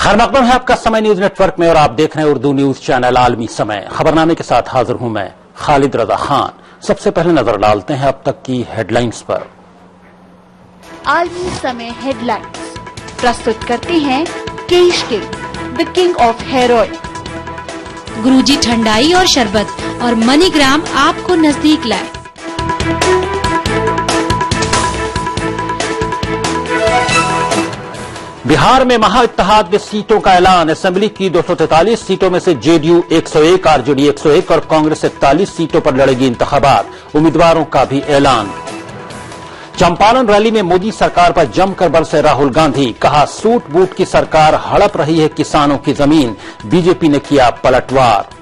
खैर मकदम है आपका समय न्यूज नेटवर्क में और आप देख रहे हैं उर्दू न्यूज चैनल आलमी समय। खबरनामे के साथ हाजिर हूं मैं खालिद रजा खान। सबसे पहले नजर डालते हैं अब तक की हेडलाइंस पर। आलमी समय हेडलाइंस प्रस्तुत करते हैं Kesh King, the king of hair oil. Guruji thandai और शरबत और मनीग्राम आपको नजदीक लाए। बिहार में महाइत्तेहाद में सीटों का ऐलान। असेंबली की 243 सीटों में से जेडीयू 101, आरजेडी 101 और कांग्रेस 41 सीटों पर लड़ेगी इंतखाबात। उम्मीदवारों का भी ऐलान। चंपारण रैली में मोदी सरकार पर जमकर बरसे राहुल गांधी। कहा सूट बूट की सरकार हड़प रही है किसानों की जमीन। बीजेपी ने किया पलटवार।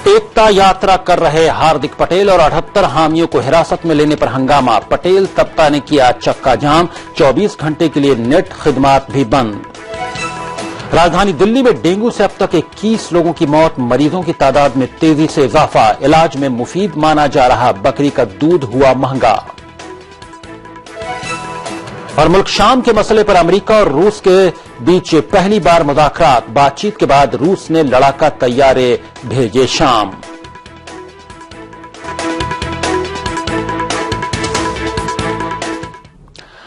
एकता यात्रा कर रहे हार्दिक पटेल और 78 हामियों को हिरासत में लेने पर हंगामा। पटेल तख्ता ने किया चक्का जाम। 24 घंटे के लिए नेट खिदमात भी बंद। राजधानी दिल्ली में डेंगू से अब तक 21 लोगों की मौत। मरीजों की तादाद में तेजी से इजाफा। इलाज में मुफीद माना जा रहा बकरी का दूध हुआ महंगा। और मुल्क शाम के मसले पर अमेरिका और रूस के बीच पहली बार मुज़ाकरात। बातचीत के बाद रूस ने लड़ाका तैयारे भेजे शाम।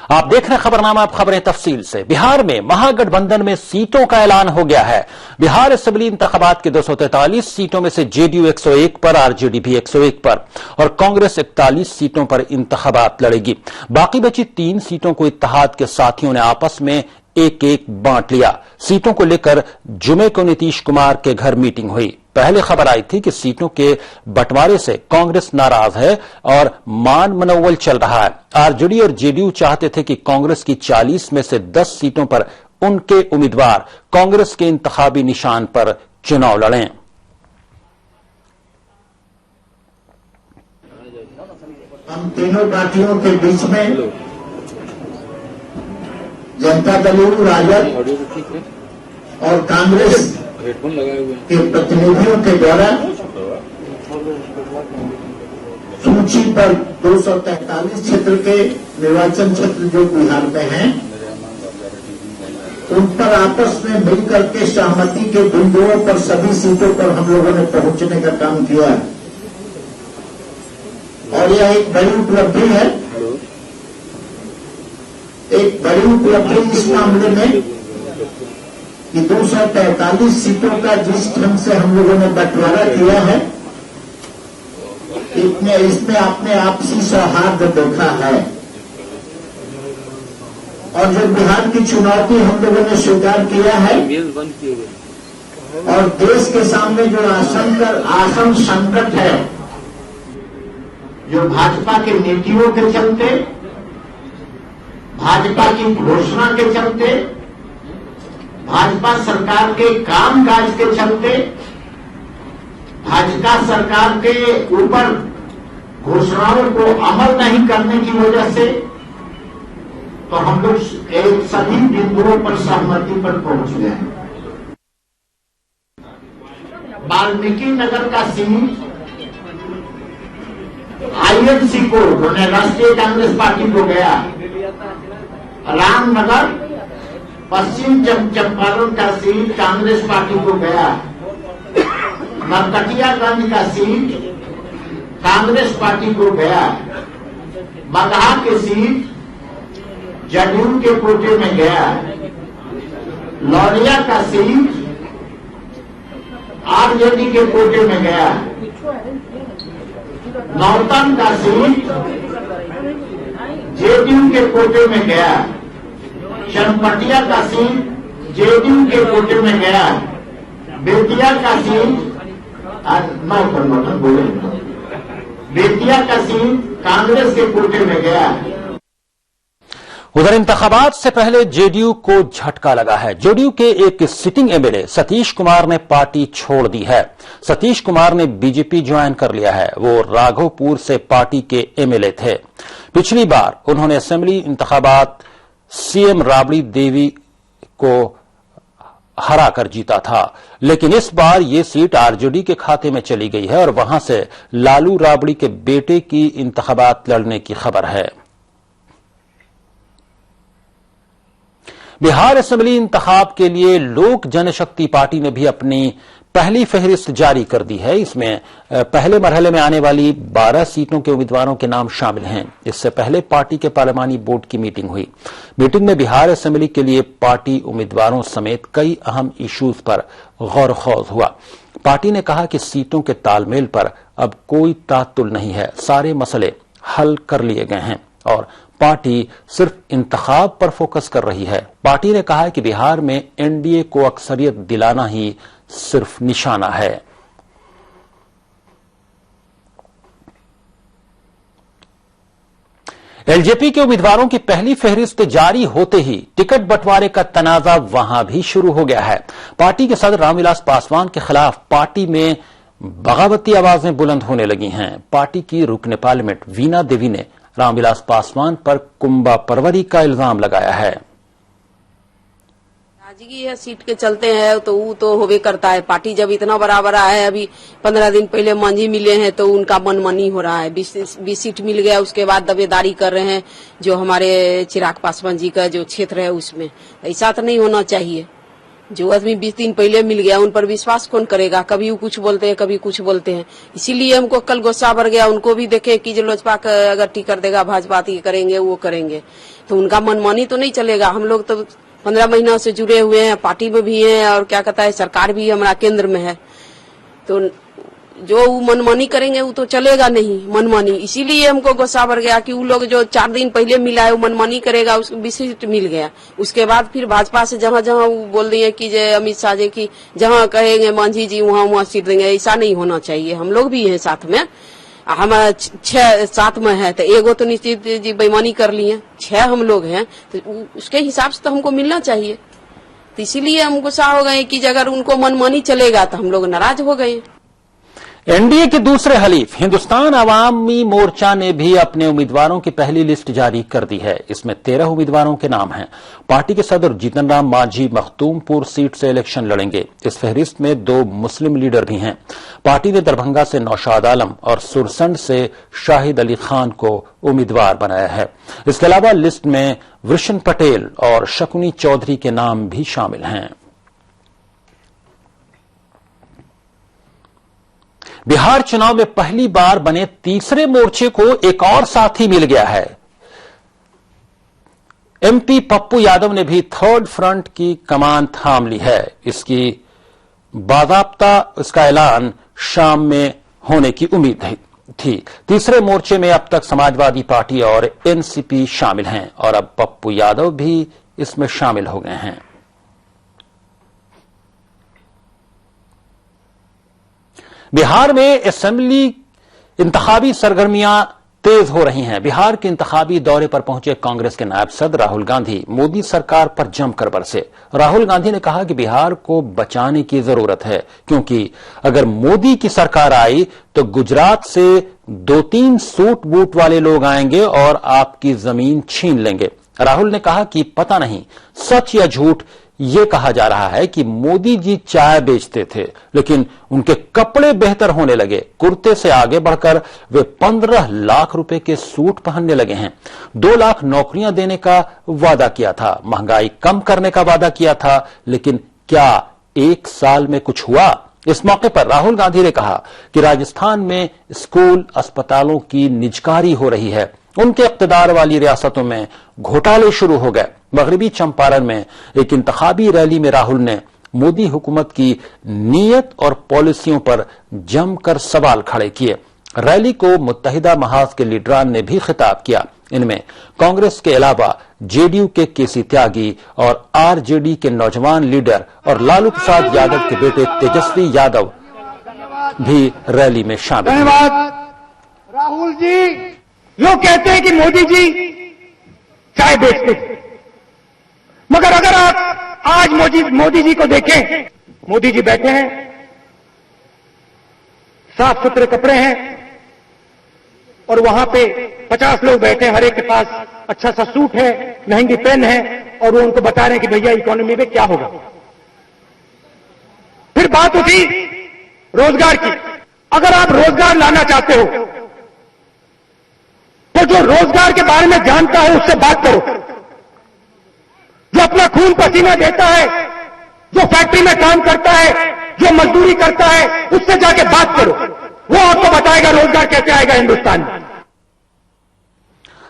आप देख रहे हैं खबरनामा। अब खबरें तफसील से। बिहार में महागठबंधन में सीटों का ऐलान हो गया है। बिहार असेंबली इंतखाबात की 243 सीटों में से जेडीयू 101 पर, आरजेडी भी 101 पर और कांग्रेस 41 सीटों पर इंतखाबात लड़ेगी। बाकी बची 3 सीटों को इत्तेहाद के साथियों ने आपस में एक एक बांट लिया। सीटों को लेकर जुमे को नीतीश कुमार के घर मीटिंग हुई। पहले खबर आई थी कि सीटों के बंटवारे से कांग्रेस नाराज है और मान मनोवल चल रहा है। आरजेडी और जेडीयू चाहते थे कि कांग्रेस की 40 में से 10 सीटों पर उनके उम्मीदवार कांग्रेस के इंतखाबी निशान पर चुनाव लड़ें। हम तीनों पार्टियों के बीच में जनता दल राजद और कांग्रेस के प्रतिनिधियों के द्वारा सूची पर 243 क्षेत्र के निर्वाचन क्षेत्र जो बिहार में हैं, उन पर आपस में मिलकर के सहमति के बिंदुओं पर सभी सीटों पर हम लोगों ने पहुंचने का काम किया और यह एक बड़ी उपलब्धि है। एक बड़ी उपलब्धि इस मामले में कि 243 सीटों का जिस ढंग से हम लोगों ने बंटवारा किया है, इसमें आपने आपसी सौहार्द देखा है और जो बिहार की चुनौती हम लोगों ने स्वीकार किया है और देश के सामने जो आसन संकट है, जो भाजपा के नीतियों के चलते, भाजपा की घोषणा के चलते, भाजपा सरकार के कामकाज के चलते, भाजपा सरकार के ऊपर घोषणाओं को अमल नहीं करने की वजह से तो हम लोग सभी बिंदुओं पर सहमति पर पहुंच गए। वाल्मीकि नगर का सीट आईएनसी को, राष्ट्रीय कांग्रेस पार्टी को गया। रामनगर पश्चिम चंपारण का सीट कांग्रेस पार्टी को गया। नरकटियागंज का सीट कांग्रेस पार्टी को गया। बगहा की सीट जदयू के कोटे में गया। लौरिया का सीट आरजेडी के कोटे में गया। नौतन का सीट जेडीयू के कोटे में गया। चनपटिया का सीट जेडीयू के कोटे में गया। बेतिया का सीट बेतिया का सीट कांग्रेस के कोटे में गया। उधर इंतखाबात से पहले जेडीयू को झटका लगा है। जेडीयू के एक सिटिंग एमएलए सतीश कुमार ने पार्टी छोड़ दी है। सतीश कुमार ने बीजेपी ज्वाइन कर लिया है। वो राघोपुर से पार्टी के एमएलए थे। पिछली बार उन्होंने असेंबली इंतखाबात सीएम राबड़ी देवी को हरा कर जीता था, लेकिन इस बार ये सीट आरजेडी के खाते में चली गई है और वहां से लालू राबड़ी के बेटे की इंतखाबात लड़ने की खबर है। बिहार असेंबली इंतखाब के लिए लोक जनशक्ति पार्टी ने भी अपनी पहली फहरिस्त जारी कर दी है। इसमें पहले मरहले में आने वाली 12 सीटों के उम्मीदवारों के नाम शामिल हैं। इससे पहले पार्टी के पार्लिमानी बोर्ड की मीटिंग हुई। मीटिंग में बिहार असेंबली के लिए पार्टी उम्मीदवारों समेत कई अहम इश्यूज पर गौर खौज हुआ। पार्टी ने कहा कि सीटों के तालमेल पर अब कोई तातुल नहीं है, सारे मसले हल कर लिए गए हैं और पार्टी सिर्फ इंतखाब पर फोकस कर रही है। पार्टी ने कहा कि बिहार में एनडीए को अक्सरियत दिलाना ही सिर्फ निशाना है। एलजेपी के उम्मीदवारों की पहली फहरिस्त जारी होते ही टिकट बंटवारे का तनाजा वहां भी शुरू हो गया है। पार्टी के सदर रामविलास पासवान के खिलाफ पार्टी में बगावती आवाजें बुलंद होने लगी हैं। पार्टी की रुकने पार्लियामेंट वीना देवी ने रामविलास पासवान पर कुंभा परवरी का इल्जाम लगाया है। राजगी है सीट के चलते हैं तो वो तो होवे करता है। पार्टी जब इतना बराबर है, अभी 15 दिन पहले मांझी मिले हैं तो उनका मनमानी हो रहा है। 20 सीट मिल गया, उसके बाद दबेदारी कर रहे हैं जो हमारे चिराग पासवान जी का जो क्षेत्र है उसमें। ऐसा तो नहीं होना चाहिए। जो आदमी 20 दिन पहले मिल गया उन पर विश्वास कौन करेगा? कभी वो कुछ बोलते हैं, कभी कुछ बोलते हैं। इसीलिए हमको कल गुस्सा भर गया। उनको भी देखे कि जो लोजपा अगर टिकट देगा भाजपा करेंगे, वो करेंगे, तो उनका मनमानी तो नहीं चलेगा। हम लोग तो 15 महीना से जुड़े हुए हैं, पार्टी में भी हैं और क्या कहता है सरकार भी हमारा केंद्र में है, तो जो वो मनमानी करेंगे वो तो चलेगा नहीं मनमानी। इसीलिए हमको गुस्सा भर गया कि वो लोग जो 4 दिन पहले मिला है वो मनमानी करेगा, उसको 20 सीट मिल गया। उसके बाद फिर भाजपा से जहां जहां वो बोल दिए कि जे अमित शाह जी की जहां कहेंगे मांझी जी वहां सीट देंगे। ऐसा नहीं होना चाहिए। हम लोग भी हैं साथ में, हमारा 6 साथ में है, तो एगो तो निश्चित जी बेईमानी कर लिए, 6 हम लोग हैं, तो उसके हिसाब से तो हमको मिलना चाहिए। तो इसीलिए हम गुस्सा हो गए कि अगर उनको मनमानी चलेगा तो हम लोग नाराज हो गए। एनडीए के दूसरे हलीफ हिंदुस्तान अवामी मोर्चा ने भी अपने उम्मीदवारों की पहली लिस्ट जारी कर दी है। इसमें 13 उम्मीदवारों के नाम हैं। पार्टी के सदर जीतन राम मांझी मखदूमपुर सीट से इलेक्शन लड़ेंगे। इस फहरिस्त में 2 मुस्लिम लीडर भी हैं। पार्टी ने दरभंगा से नौशाद आलम और सुरसंड से शाहिद अली खान को उम्मीदवार बनाया है। इसके अलावा लिस्ट में वृषण पटेल और शकुनी चौधरी के नाम भी शामिल हैं। बिहार चुनाव में पहली बार बने तीसरे मोर्चे को एक और साथी मिल गया है। एमपी पप्पू यादव ने भी थर्ड फ्रंट की कमान थाम ली है। इसका ऐलान शाम में होने की उम्मीद थी। तीसरे मोर्चे में अब तक समाजवादी पार्टी और एनसीपी शामिल हैं और अब पप्पू यादव भी इसमें शामिल हो गए हैं। बिहार में असेंबली इंतखाबी सरगर्मियां तेज हो रही हैं। बिहार के इंतखाबी दौरे पर पहुंचे कांग्रेस के नायब सदर राहुल गांधी मोदी सरकार पर जमकर बरसे। राहुल गांधी ने कहा कि बिहार को बचाने की जरूरत है, क्योंकि अगर मोदी की सरकार आई तो गुजरात से 2-3 सूट बूट वाले लोग आएंगे और आपकी जमीन छीन लेंगे। राहुल ने कहा कि पता नहीं सच या झूठ, ये कहा जा रहा है कि मोदी जी चाय बेचते थे लेकिन उनके कपड़े बेहतर होने लगे। कुर्ते से आगे बढ़कर वे 15 लाख रुपए के सूट पहनने लगे हैं। 2 लाख नौकरियां देने का वादा किया था, महंगाई कम करने का वादा किया था, लेकिन क्या 1 साल में कुछ हुआ? इस मौके पर राहुल गांधी ने कहा कि राजस्थान में स्कूल अस्पतालों की निजकारी हो रही है। उनके इख्तिदार वाली रियासतों में घोटाले शुरू हो गए। मगरबी चंपारण में एक इंतखाबी रैली में राहुल ने मोदी हुकूमत की नीयत और पॉलिसियों पर जमकर सवाल खड़े किए। रैली को मुत्तहिदा महाज के लीडरान ने भी खिताब किया। इनमें कांग्रेस के अलावा जेडीयू के केसी त्यागी और आरजेडी के नौजवान लीडर और लालू प्रसाद यादव के बेटे तेजस्वी यादव भी रैली में शामिल हुए। धन्यवाद। राहुल जी लोग कहते हैं कि मोदी जी चाय बेचते थे, मगर अगर आप आज मोदी जी को देखें, मोदी जी बैठे हैं, साफ सुथरे कपड़े हैं और वहां पे 50 लोग बैठे हैं, हर एक के पास अच्छा सा सूट है, महंगी पेन है और वो उनको बता रहे हैं कि भैया इकोनॉमी में क्या होगा। फिर बात उठी रोजगार की। अगर आप रोजगार लाना चाहते हो तो जो रोजगार के बारे में जानता है उससे बात करो। जो अपना खून पसीना देता है, जो फैक्ट्री में काम करता है, जो मजदूरी करता है, उससे जाके बात करो, वो आपको बताएगा रोजगार कैसे आएगा हिंदुस्तान में।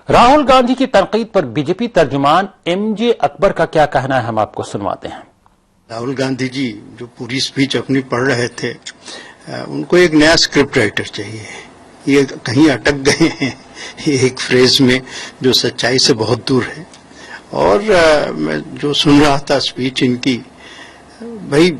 राहुल गांधी की तनकीद पर बीजेपी तर्जुमान एमजे अकबर का क्या कहना है, हम आपको सुनवाते हैं। राहुल गांधी जी जो पूरी स्पीच अपनी पढ़ रहे थे, उनको एक नया स्क्रिप्ट राइटर चाहिए। ये कहीं अटक गए हैं एक फ्रेज में जो सच्चाई से बहुत दूर है। और मैं जो सुन रहा था स्पीच इनकी, भाई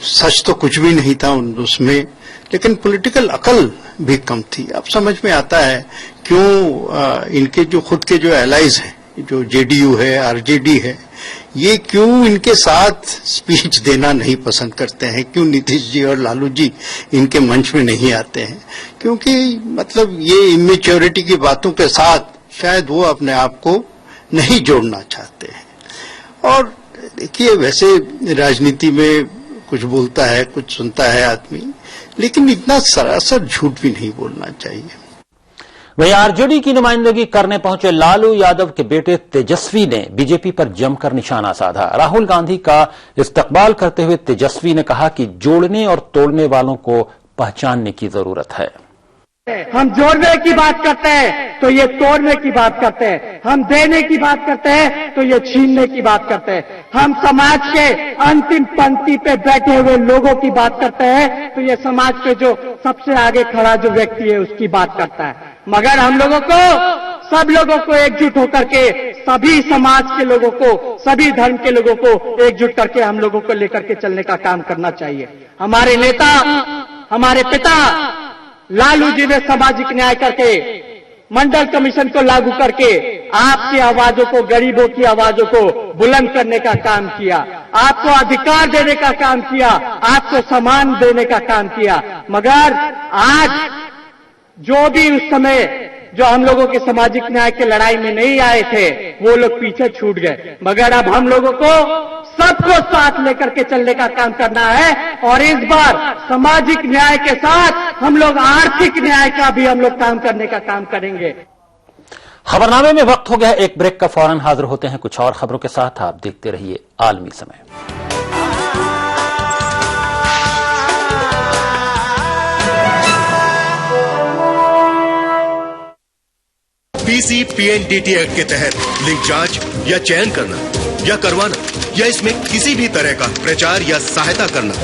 सच तो कुछ भी नहीं था उसमें, लेकिन पॉलिटिकल अकल भी कम थी। अब समझ में आता है क्यों इनके जो खुद के जो एलाइज हैं, जो जेडीयू है, आरजेडी है, ये क्यों इनके साथ स्पीच देना नहीं पसंद करते हैं, क्यों नीतीश जी और लालू जी इनके मंच में नहीं आते हैं। क्योंकि मतलब ये इमेच्योरिटी की बातों के साथ शायद वो अपने आप को नहीं जोड़ना चाहते हैं। और देखिए, वैसे राजनीति में कुछ बोलता है, कुछ सुनता है आदमी, लेकिन इतना सरासर झूठ भी नहीं बोलना चाहिए। वहीं आरजेडी की नुमाइंदगी करने पहुंचे लालू यादव के बेटे तेजस्वी ने बीजेपी पर जमकर निशाना साधा। राहुल गांधी का इस्तकबाल करते हुए तेजस्वी ने कहा कि जोड़ने और तोड़ने वालों को पहचानने की जरूरत है। हम जोड़ने की बात करते हैं तो ये तोड़ने की बात करते हैं, हम देने की बात करते हैं तो ये छीनने की बात करते हैं, हम समाज के अंतिम पंक्ति पे बैठे हुए लोगों की बात करते हैं तो ये समाज के जो सबसे आगे खड़ा जो व्यक्ति है उसकी बात करता है। मगर हम लोगों को, सब लोगों को एकजुट होकर के, सभी समाज के लोगों को, सभी धर्म के लोगों को एकजुट करके हम लोगों को लेकर के चलने का काम करना चाहिए। हमारे नेता, हमारे पिता लालू जी ने सामाजिक न्याय करके, मंडल कमीशन को लागू करके आपकी आवाजों को, गरीबों की आवाजों को बुलंद करने का काम किया, आपको अधिकार देने का काम किया, आपको सम्मान देने का काम किया। मगर आज जो भी उस समय जो हम लोगों के सामाजिक न्याय के लड़ाई में नहीं आए थे, वो लोग पीछे छूट गए। मगर अब हम लोगों को सबको साथ लेकर के चलने का काम करना है। और इस बार सामाजिक न्याय के साथ हम लोग आर्थिक न्याय का भी हम लोग काम करने का काम करेंगे। खबरनामे में वक्त हो गया एक ब्रेक का, फौरन हाजिर होते हैं कुछ और खबरों के साथ। आप देखते रहिए आलमी समय। PCPNDT एक्ट के तहत लिंक जांच या चयन करना या करवाना या इसमें किसी भी तरह का प्रचार या सहायता करना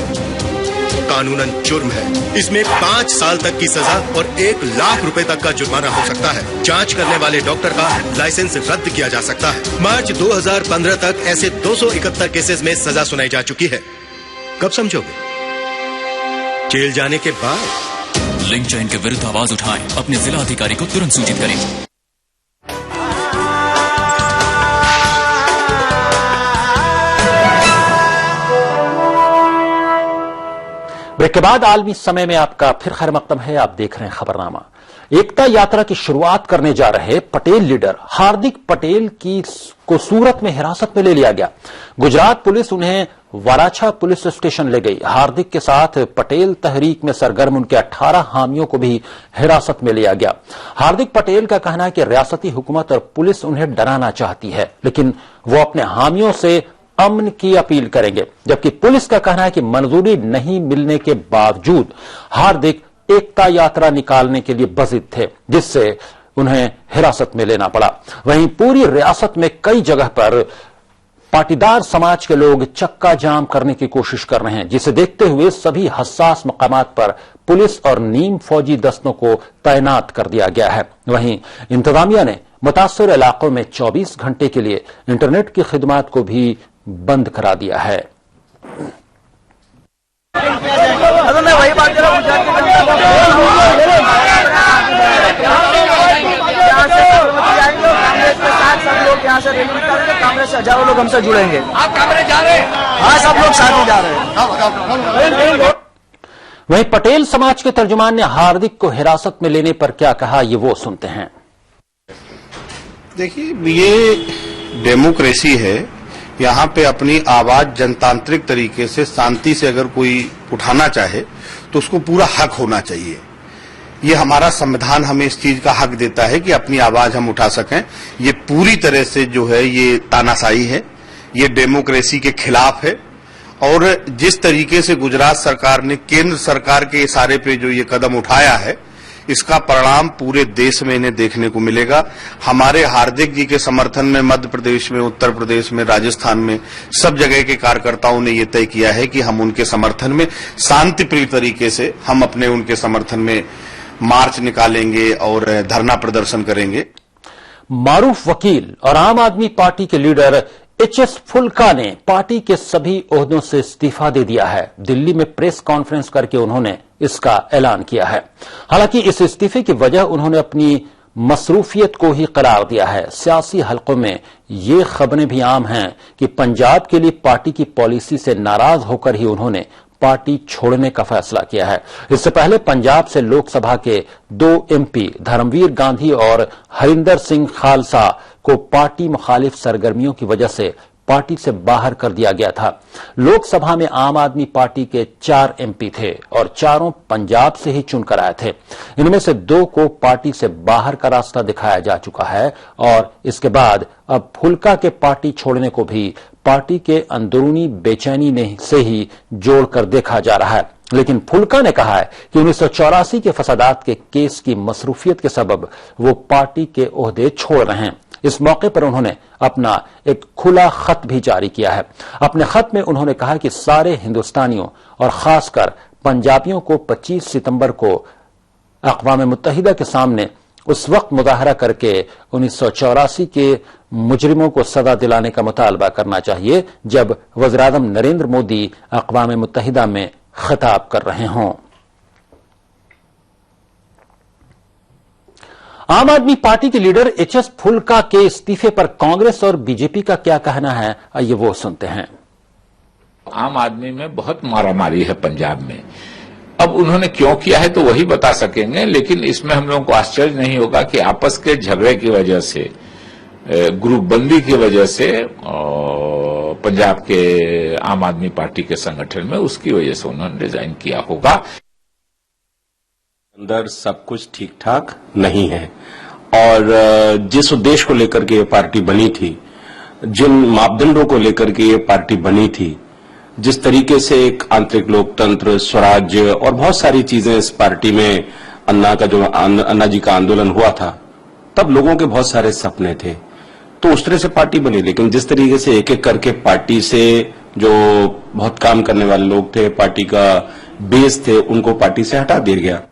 कानूनन जुर्म है। इसमें 5 साल तक की सजा और 1 लाख रुपए तक का जुर्माना हो सकता है। जांच करने वाले डॉक्टर का लाइसेंस रद्द किया जा सकता है। मार्च 2015 तक ऐसे 271 केसेस में सजा सुनाई जा चुकी है। कब समझोगे? जेल जाने के बाद। लिंक चयन के विरुद्ध आवाज उठाएं, अपने जिला अधिकारी को तुरंत सूचित करें। ब्रेक के बाद आलमी समय में आपका फिर खैर मकदम है। आप देख रहे हैं खबरनामा। एकता यात्रा की शुरुआत करने जा रहे पटेल लीडर हार्दिक पटेल को सूरत में हिरासत में ले लिया गया। गुजरात पुलिस उन्हें वराछा पुलिस स्टेशन ले गई। हार्दिक के साथ पटेल तहरीक में सरगर्म उनके 18 हामियों को भी हिरासत में लिया गया। हार्दिक पटेल का कहना है कि रियासती हुकूमत और पुलिस उन्हें डराना चाहती है, लेकिन वो अपने हामियों से अमन की अपील करेंगे। जबकि पुलिस का कहना है कि मंजूरी नहीं मिलने के बावजूद हार्दिक एकता यात्रा निकालने के लिए बजिद थे, जिससे उन्हें हिरासत में लेना पड़ा। वहीं पूरी रियासत में कई जगह पर पाटीदार समाज के लोग चक्का जाम करने की कोशिश कर रहे हैं, जिसे देखते हुए सभी हसास मकामात पर पुलिस और नीम फौजी दस्तों को तैनात कर दिया गया है। वहीं इंतजामिया ने मुतासर इलाकों में 24 घंटे के लिए इंटरनेट की खिदमत को भी बंद करा दिया है। मैं वही बात कर रहा हूँ, कांग्रेस के साथ सब लोग यहाँ से रैली निकालेंगे, कांग्रेस से हजारों लोग हमसे जुड़ेंगे। आप कांग्रेस जा रहे हैं? हाँ, सब लोग साथ में जा रहे हैं। वहीं पटेल समाज के तर्जुमान ने हार्दिक को हिरासत में लेने पर क्या कहा, ये वो सुनते हैं। देखिए, ये डेमोक्रेसी है। यहाँ पे अपनी आवाज जनतांत्रिक तरीके से शांति से अगर कोई उठाना चाहे तो उसको पूरा हक होना चाहिए। ये हमारा संविधान हमें इस चीज का हक देता है कि अपनी आवाज हम उठा सकें। ये पूरी तरह से जो है ये तानाशाही है, ये डेमोक्रेसी के खिलाफ है। और जिस तरीके से गुजरात सरकार ने केंद्र सरकार के इशारे पे जो ये कदम उठाया है, इसका परिणाम पूरे देश में इन्हें देखने को मिलेगा। हमारे हार्दिक जी के समर्थन में मध्य प्रदेश में, उत्तर प्रदेश में, राजस्थान में सब जगह के कार्यकर्ताओं ने ये तय किया है कि हम उनके समर्थन में शांतिप्रिय तरीके से हम अपने उनके समर्थन में मार्च निकालेंगे और धरना प्रदर्शन करेंगे। मारूफ वकील और आम आदमी पार्टी के लीडर एचएस फुल्का ने पार्टी के सभी ओहदों से इस्तीफा दे दिया है। दिल्ली में प्रेस कॉन्फ्रेंस करके उन्होंने इसका ऐलान किया है। हालांकि इस इस्तीफे की वजह उन्होंने अपनी मसरूफियत को ही करार दिया है। सियासी हलकों में ये खबरें भी आम हैं कि पंजाब के लिए पार्टी की पॉलिसी से नाराज होकर ही उन्होंने पार्टी छोड़ने का फैसला किया है। इससे पहले पंजाब से लोकसभा के 2 एमपी धर्मवीर गांधी और हरिंदर सिंह खालसा को पार्टी मुखालिफ सरगर्मियों की वजह से पार्टी से बाहर कर दिया गया था। लोकसभा में आम आदमी पार्टी के 4 एमपी थे और चारों पंजाब से ही चुनकर आए थे। इनमें से 2 को पार्टी से बाहर का रास्ता दिखाया जा चुका है और इसके बाद अब फुल्का के पार्टी छोड़ने को भी पार्टी के अंदरूनी बेचैनी से ही जोड़कर देखा जा रहा है। लेकिन फुल्का ने कहा है कि 1984 के फसादात के केस की मसरूफियत के सबब वो पार्टी के ओहदे छोड़ रहे हैं। इस मौके पर उन्होंने अपना एक खुला खत भी जारी किया है। अपने खत में उन्होंने कहा कि सारे हिंदुस्तानियों और खासकर पंजाबियों को 25 सितंबर को अक़वाम मुत्तहिदा के सामने उस वक्त मुजाहरा करके 1984 के मुजरिमों को सजा दिलाने का मुतालबा करना चाहिए जब वज़ीर-ए-आज़म नरेंद्र मोदी अक़वाम मुत्तहिदा में खिताब कर रहे हों। आम आदमी पार्टी के लीडर एचएस फुल्का के इस्तीफे पर कांग्रेस और बीजेपी का क्या कहना है, आइए वो सुनते हैं। आम आदमी में बहुत मारामारी है पंजाब में। अब उन्होंने क्यों किया है तो वही बता सकेंगे, लेकिन इसमें हम लोगों को आश्चर्य नहीं होगा कि आपस के झगड़े की वजह से, ग्रुपबंदी की वजह से पंजाब के आम आदमी पार्टी के संगठन में उसकी वजह से उन्होंने रिजाइन किया होगा। अंदर सब कुछ ठीक ठाक नहीं है और जिस उद्देश्य को लेकर के ये पार्टी बनी थी, जिन मापदंडों को लेकर के ये पार्टी बनी थी, जिस तरीके से एक आंतरिक लोकतंत्र, स्वराज्य और बहुत सारी चीजें इस पार्टी में अन्ना जी का आंदोलन हुआ था, तब लोगों के बहुत सारे सपने थे, तो उस तरह से पार्टी बनी। लेकिन जिस तरीके से एक एक करके पार्टी से जो बहुत काम करने वाले लोग थे, पार्टी का बेस थे, उनको पार्टी से हटा दिया गया।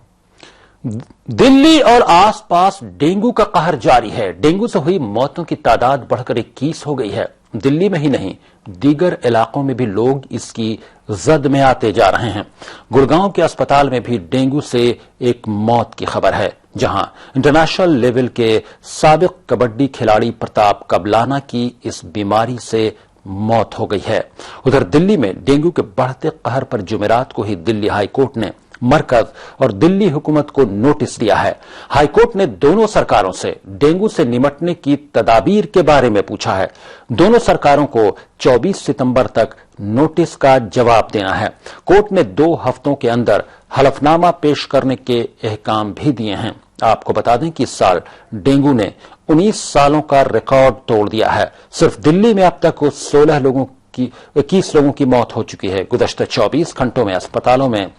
दिल्ली और आसपास डेंगू का कहर जारी है। डेंगू से हुई मौतों की तादाद बढ़कर 21 हो गई है। दिल्ली में ही नहीं, दीगर इलाकों में भी लोग इसकी जद में आते जा रहे हैं। गुड़गांव के अस्पताल में भी डेंगू से एक मौत की खबर है, जहां इंटरनेशनल लेवल के साबिक कबड्डी खिलाड़ी प्रताप कबलाना की इस बीमारी से मौत हो गई है। उधर दिल्ली में डेंगू के बढ़ते कहर पर जुमेरात को ही दिल्ली हाईकोर्ट ने मरकज और दिल्ली हुकूमत को नोटिस दिया है। हाईकोर्ट ने दोनों सरकारों से डेंगू से निपटने की तदाबीर के बारे में पूछा है। दोनों सरकारों को 24 सितंबर तक नोटिस का जवाब देना है। कोर्ट ने 2 हफ्तों के अंदर हलफनामा पेश करने के अहकाम भी दिए हैं। आपको बता दें कि इस साल डेंगू ने 19 सालों का रिकॉर्ड तोड़ दिया है। सिर्फ दिल्ली में अब तक 21 लोगों की मौत हो चुकी है। गुज़श्ता 24 घंटों में अस्पतालों में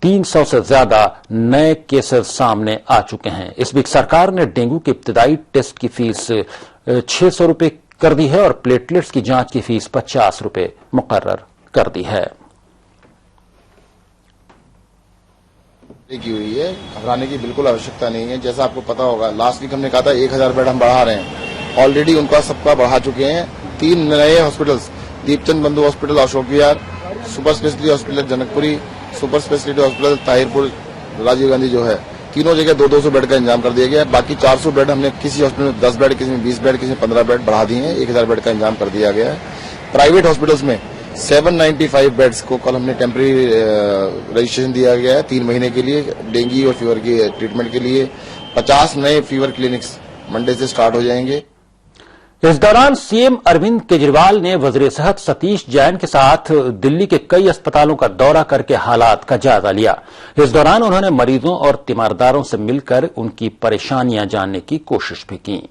300 से ज्यादा नए केसेस सामने आ चुके हैं। इस बीच सरकार ने डेंगू के इब्तिदाई टेस्ट की फीस 600 रुपए कर दी है और प्लेटलेट्स की जांच की फीस 50 रुपए मुकर्रर कर दी है। की हुई है, घबराने की बिल्कुल आवश्यकता नहीं है। जैसा आपको पता होगा, लास्ट वीक हमने कहा था 1000 बेड हम बढ़ा रहे हैं। ऑलरेडी उनका सबका बढ़ा चुके हैं। 3 नए hospitals, Deepchand Bandhu hospital Ashok Vihar, super speciality hospital Janakpuri, super speciality hospital Tahirpur, Rajiv Gandhi जो है, तीनों जगह 200 बेड का इंतजाम कर दिया गया है। बाकी 400 बेड हमने किसी हॉस्पिटल में 10 बेड, किसी में 20 बेड, किसी में 15 बेड बढ़ा दिए हैं। 1000 बेड का इंतजाम कर दिया गया है। प्राइवेट हॉस्पिटल्स में 795 बेड्स को कल हमने टेम्परेरी रजिस्ट्रेशन दिया गया है 3 महीने के लिए, डेंगू और फीवर की ट्रीटमेंट के लिए। 50 नए फीवर क्लिनिक्स मंडे से स्टार्ट हो जाएंगे। इस दौरान सीएम अरविंद केजरीवाल ने वजीर सेहत सतीश जैन के साथ दिल्ली के कई अस्पतालों का दौरा करके हालात का जायजा लिया। इस दौरान उन्होंने मरीजों और तीमारदारों से मिलकर उनकी परेशानियां जानने की कोशिश भी की।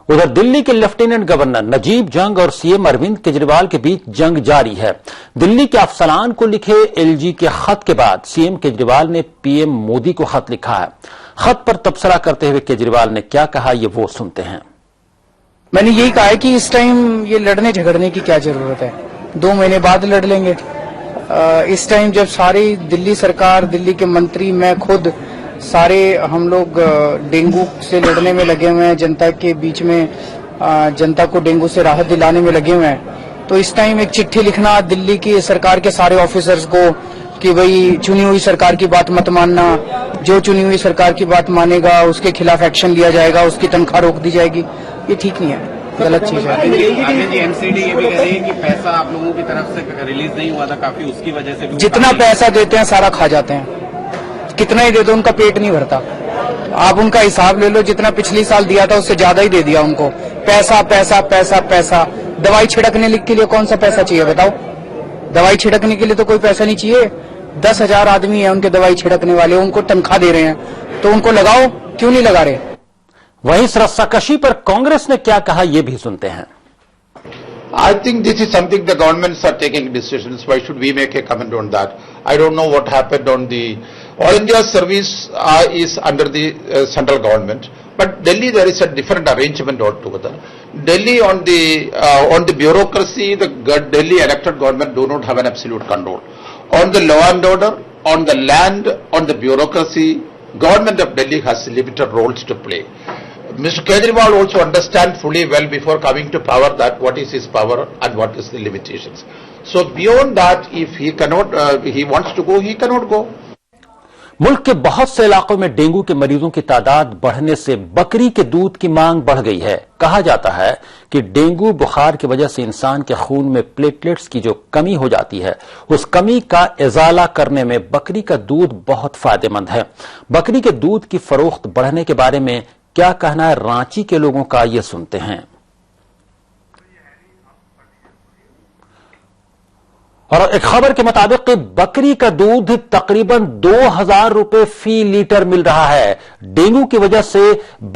उधर दिल्ली के लेफ्टिनेंट गवर्नर नजीब जंग और सीएम अरविंद केजरीवाल के बीच जंग जारी है। दिल्ली के अफसलान को लिखे एलजी के खत के बाद सीएम केजरीवाल ने पीएम मोदी को खत लिखा है। खत पर तबसरा करते हुए केजरीवाल ने क्या कहा, ये वो सुनते हैं। मैंने यही कहा है कि इस टाइम ये लड़ने झगड़ने की क्या जरूरत है, 2 महीने बाद लड़ लेंगे। इस टाइम जब सारी दिल्ली सरकार, दिल्ली के मंत्री, मैं खुद, सारे हम लोग डेंगू से लड़ने में लगे हुए हैं, जनता के बीच में जनता को डेंगू से राहत दिलाने में लगे हुए हैं, तो इस टाइम एक चिट्ठी लिखना दिल्ली की सरकार के सारे ऑफिसर्स को कि भाई चुनी हुई सरकार की बात मत मानना, जो चुनी हुई सरकार की बात मानेगा उसके खिलाफ एक्शन लिया जाएगा, उसकी तनख्वाह रोक दी जाएगी, ये ठीक नहीं है, गलत चीज है। एमसीडी ये भी कह रही है कि पैसा आप लोगों की तरफ से रिलीज नहीं हुआ था काफी, उसकी वजह से जितना पैसा देते हैं सारा खा जाते हैं, कितना ही दे दो उनका पेट नहीं भरता। आप उनका हिसाब ले लो, जितना पिछली साल दिया था उससे ज्यादा ही दे दिया उनको। पैसा पैसा पैसा पैसा। दवाई छिड़कने के लिए कौन सा पैसा चाहिए बताओ? दवाई छिड़कने के लिए तो कोई पैसा नहीं चाहिए। 10,000 आदमी है उनके दवाई छिड़कने वाले, उनको तनख्वाह दे रहे हैं, तो उनको लगाओ, क्यों नहीं लगा रहे? वहीं इस रस्साकशी पर कांग्रेस ने क्या कहा, यह भी सुनते हैं। I think this is something the governments are taking decisions. Why should we make a comment on that? I don't know what happened on the All India service is under the central government, but Delhi there is a different arrangement altogether. Delhi on the bureaucracy, the Delhi elected government do not have an absolute control. On the law and order, on the land, on the bureaucracy, government of Delhi has limited roles to play. Mr. Kejriwal also understands fully well before coming to power that what is his power and what is the limitations. So beyond that, if he cannot, he wants to go, he cannot go. मुल्क के बहुत से इलाकों में dengue के मरीजों की तादाद बढ़ने से बकरी के दूध की मांग बढ़ गई है। कहा जाता है कि डेंगू बुखार की वजह से इंसान के खून में प्लेटलेट्स की जो कमी हो जाती है, उस कमी का इजाला करने में बकरी का दूध बहुत फायदेमंद है। बकरी के दूध की फरोख्त बढ़ने के बारे में क्या कहना है रांची के लोगों का, ये सुनते हैं। और एक खबर के मुताबिक बकरी का दूध तकरीबन 2,000 रुपए फी लीटर मिल रहा है। डेंगू की वजह से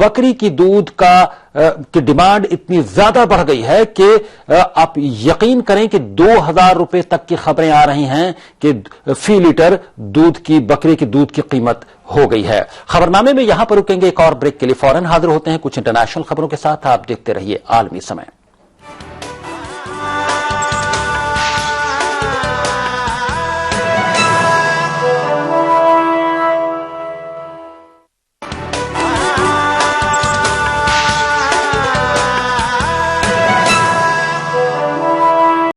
बकरी की दूध की डिमांड इतनी ज्यादा बढ़ गई है कि आप यकीन करें कि 2,000 रुपए तक की खबरें आ रही हैं कि फी लीटर दूध की, बकरी की दूध की कीमत हो गई है। खबरनामे में यहां पर रुकेंगे, एक और ब्रेक के लिए फौरन हाजिर होते हैं कुछ इंटरनेशनल खबरों के साथ। आप देखते रहिए आलमी समय।